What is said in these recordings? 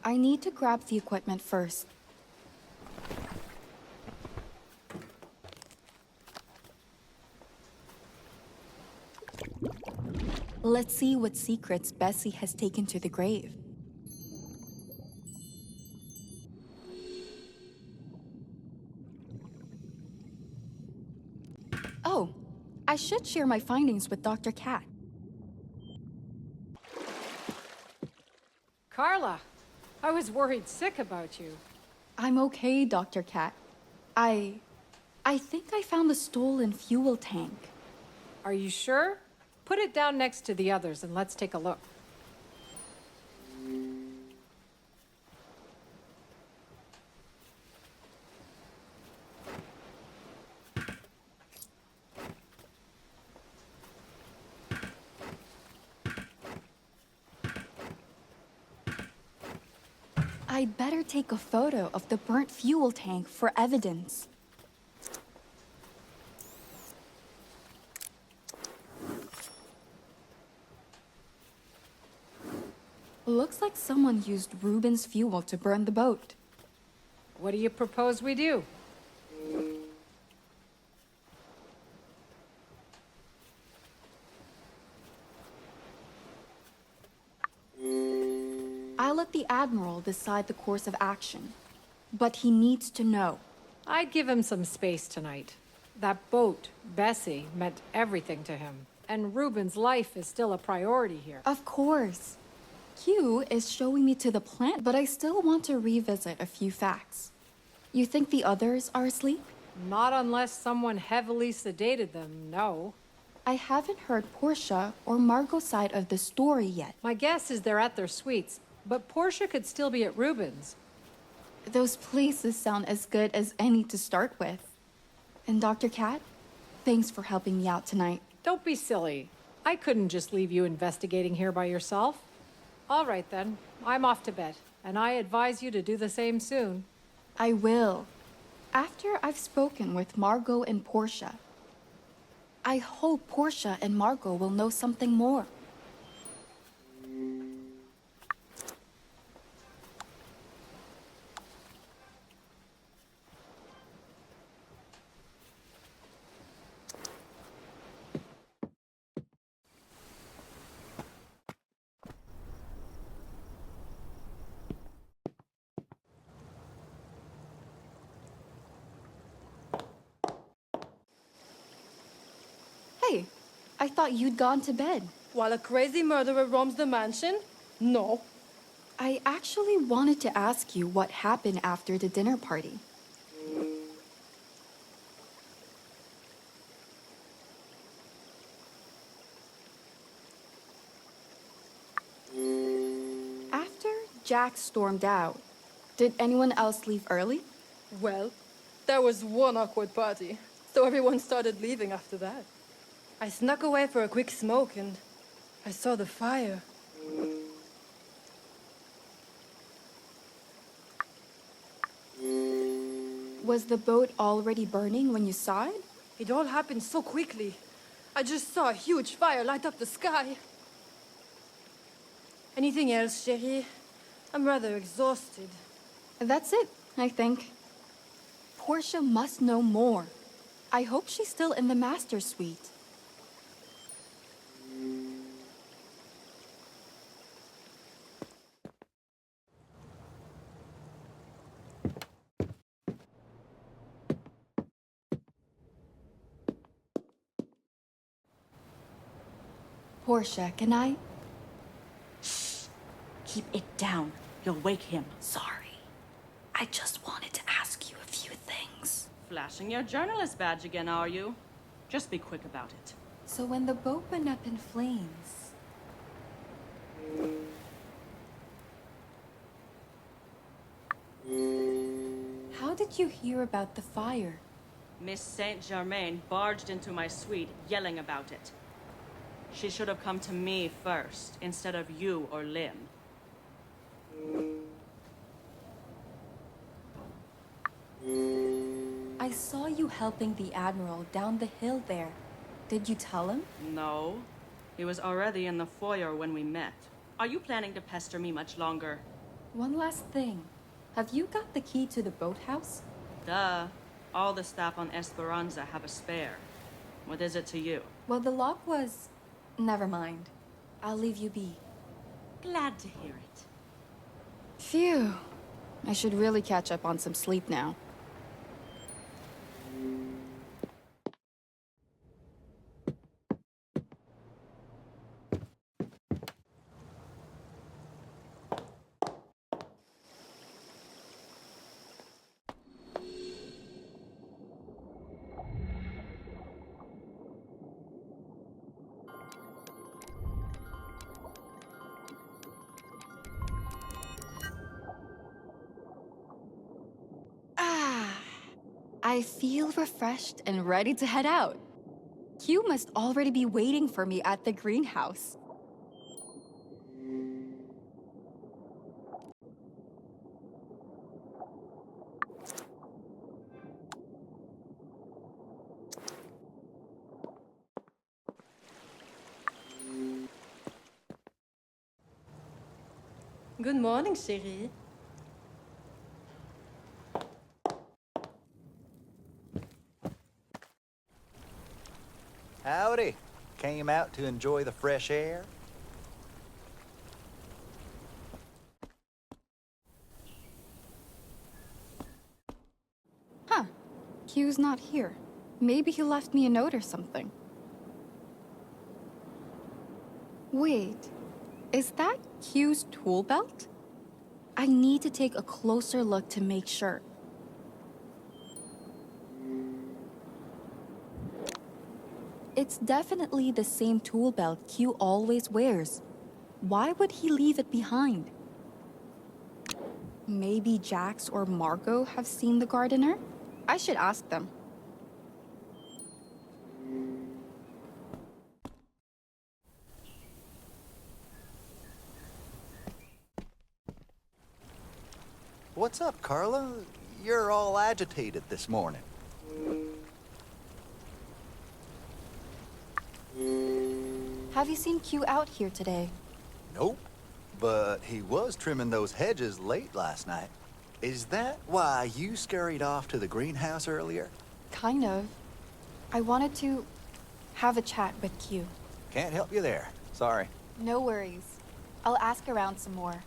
I need to grab the equipment first. Let's see what secrets Bessie has taken to the grave. Oh, I should share my findings with Dr. Cat. Carla, I was worried sick about you. I'm okay, Dr. Cat. I think I found the stolen fuel tank. Are you sure? Put it down next to the others and let's take a look. I'd better take a photo of the burnt fuel tank for evidence. Looks like someone used Ruben's fuel to burn the boat. What do you propose we do? I'll let the Admiral decide the course of action. But he needs to know. I'd give him some space tonight. That boat, Bessie, meant everything to him. And Ruben's life is still a priority here. Of course. Q is showing me to the plant, but I still want to revisit a few facts. You think the others are asleep? Not unless someone heavily sedated them, no. I haven't heard Portia or Margot's side of the story yet. My guess is they're at their suites, but Portia could still be at Ruben's. Those places sound as good as any to start with. And Dr. Cat, thanks for helping me out tonight. Don't be silly. I couldn't just leave you investigating here by yourself. All right then, I'm off to bed, and I advise you to do the same soon. I will. After I've spoken with Margot and Portia. I hope Portia and Margot will know something more. Hey, I thought you'd gone to bed. While a crazy murderer roams the mansion? No. I actually wanted to ask you what happened after the dinner party. After Jack stormed out, did anyone else leave early? Well, there was one awkward party, so everyone started leaving after that. I snuck away for a quick smoke and I saw the fire. Was the boat already burning when you saw it? It all happened so quickly. I just saw a huge fire light up the sky. Anything else, Chérie? I'm rather exhausted. That's it, I think. Portia must know more. I hope she's still in the master suite. Portia, can I? Keep it down. You'll wake him. Sorry. I just wanted to ask you a few things. Flashing your journalist badge again, are you? Just be quick about it. So when the boat went up in flames... How did you hear about the fire? Miss Saint Germain barged into my suite, yelling about it. She should have come to me first, instead of you or Lim. I saw you helping the Admiral down the hill there. Did you tell him? No. He was already in the foyer when we met. Are you planning to pester me much longer? One last thing. Have you got the key to the boathouse? Duh. All the staff on Esperanza have a spare. What is it to you? Well, the lock was... Never mind. I'll leave you be. Glad to hear it. Phew. I should really catch up on some sleep now. I feel refreshed and ready to head out. Q must already be waiting for me at the greenhouse. Good morning, chérie. Howdy. Came out to enjoy the fresh air? Huh. Q's not here. Maybe he left me a note or something. Wait. Is that Q's tool belt? I need to take a closer look to make sure. It's definitely the same tool belt Q always wears. Why would he leave it behind? Maybe Jax or Margot have seen the gardener? I should ask them. What's up, Carla? You're all agitated this morning. Have you seen Q out here today? Nope. But he was trimming those hedges late last night. Is that why you scurried off to the greenhouse earlier? Kind of. I wanted to have a chat with Q. Can't help you there. Sorry. No worries. I'll ask around some more.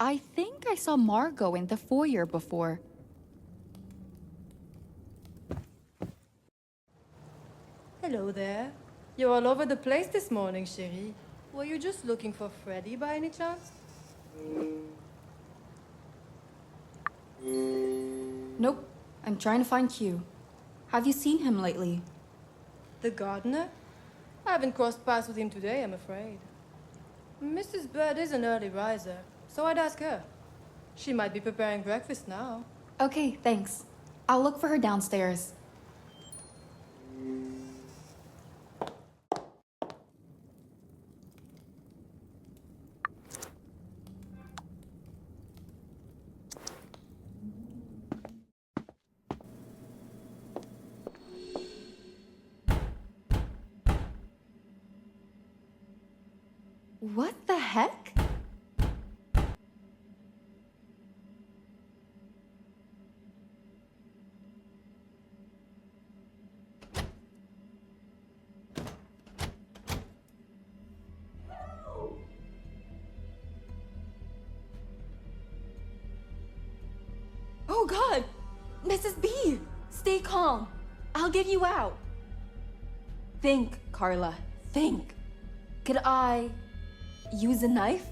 I think I saw Margot in the foyer before. Hello there. You're all over the place this morning, chérie. Were you just looking for Freddy by any chance? Nope. I'm trying to find Q. Have you seen him lately? The gardener? I haven't crossed paths with him today, I'm afraid. Mrs. Bird is an early riser, so I'd ask her. She might be preparing breakfast now. Okay, thanks. I'll look for her downstairs. What the heck? Oh God! Mrs. B! Stay calm. I'll get you out. Think, Carla. Think. Could I use a knife?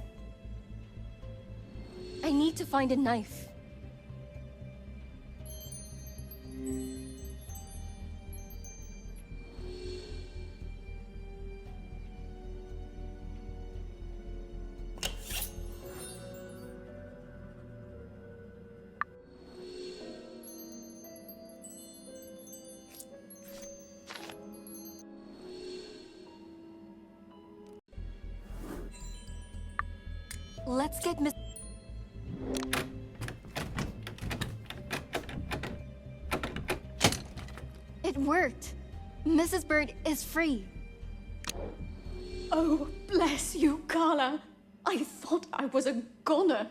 I need to find a knife. Let's get Miss... It worked. Mrs. Bird is free. Oh, bless you, Carla. I thought I was a goner.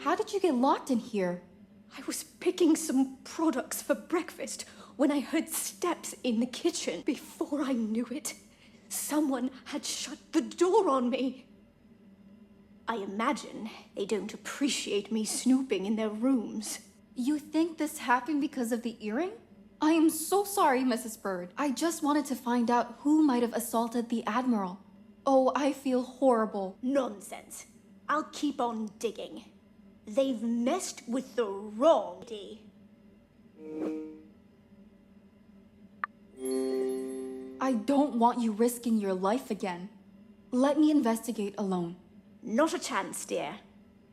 How did you get locked in here? I was picking some products for breakfast when I heard steps in the kitchen. Before I knew it, someone had shut the door on me. I imagine they don't appreciate me snooping in their rooms. You think this happened because of the earring? I am so sorry, Mrs. Bird. I just wanted to find out who might have assaulted the Admiral. Oh, I feel horrible. Nonsense. I'll keep on digging. They've messed with the wrong D. I don't want you risking your life again. Let me investigate alone. Not a chance, dear.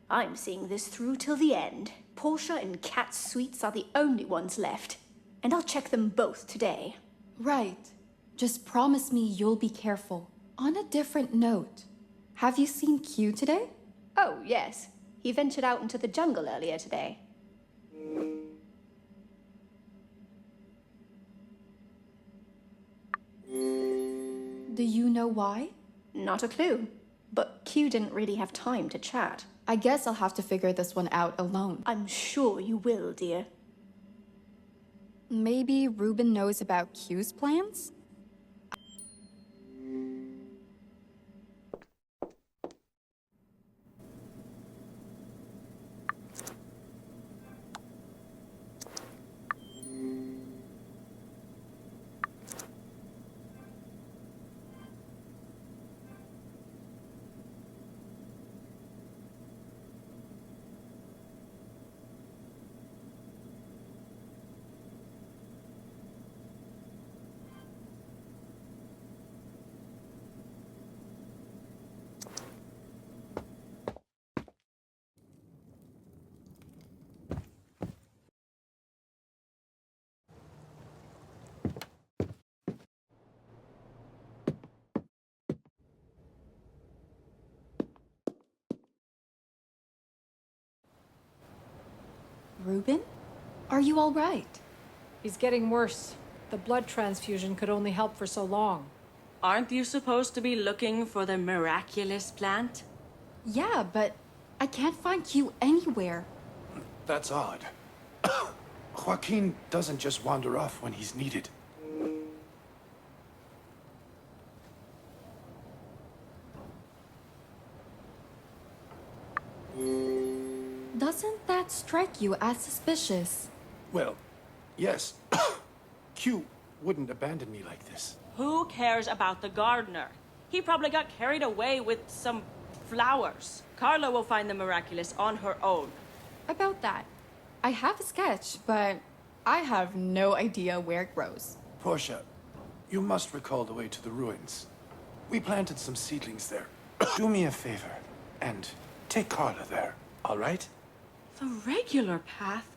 I'm seeing this through till the end. Portia and Kat's suites are the only ones left, and I'll check them both today. Right. Just promise me you'll be careful. On a different note, have you seen Q today? Oh, yes. He ventured out into the jungle earlier today. Do you know why? Not a clue. But Q didn't really have time to chat. I guess I'll have to figure this one out alone. I'm sure you will, dear. Maybe Reuben knows about Q's plans? Reuben? Are you all right? He's getting worse. The blood transfusion could only help for so long. Aren't you supposed to be looking for the miraculous plant? Yeah, but I can't find Q anywhere. That's odd. Joaquin doesn't just wander off when he's needed. Doesn't that strike you as suspicious? Well, yes. Q wouldn't abandon me like this. Who cares about the gardener? He probably got carried away with some flowers. Carla will find the miraculous on her own. About that, I have a sketch, but I have no idea where it grows. Portia, you must recall the way to the ruins. We planted some seedlings there. Do me a favor and take Carla there, all right? The regular path?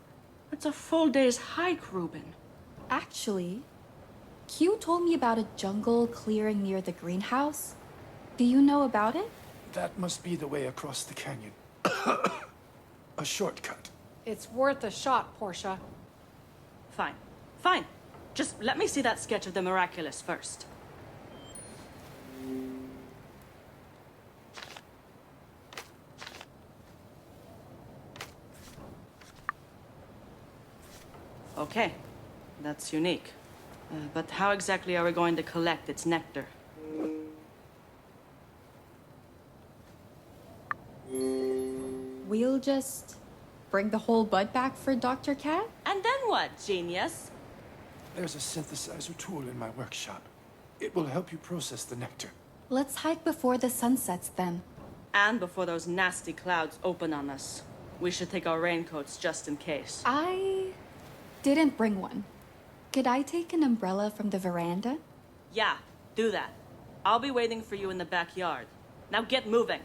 It's a full day's hike, Reuben. Actually, Q told me about a jungle clearing near the greenhouse. Do you know about it? That must be the way across the canyon. A shortcut. It's worth a shot, Portia. Fine. Fine. Just let me see that sketch of the miraculous first. Okay. That's unique. But how exactly are we going to collect its nectar? We'll just bring the whole bud back for Dr. Cat? And then what, genius? There's a synthesizer tool in my workshop. It will help you process the nectar. Let's hike before the sun sets then. And before those nasty clouds open on us. We should take our raincoats just in case. I didn't bring one. Could I take an umbrella from the veranda? Yeah, do that. I'll be waiting for you in the backyard. Now get moving.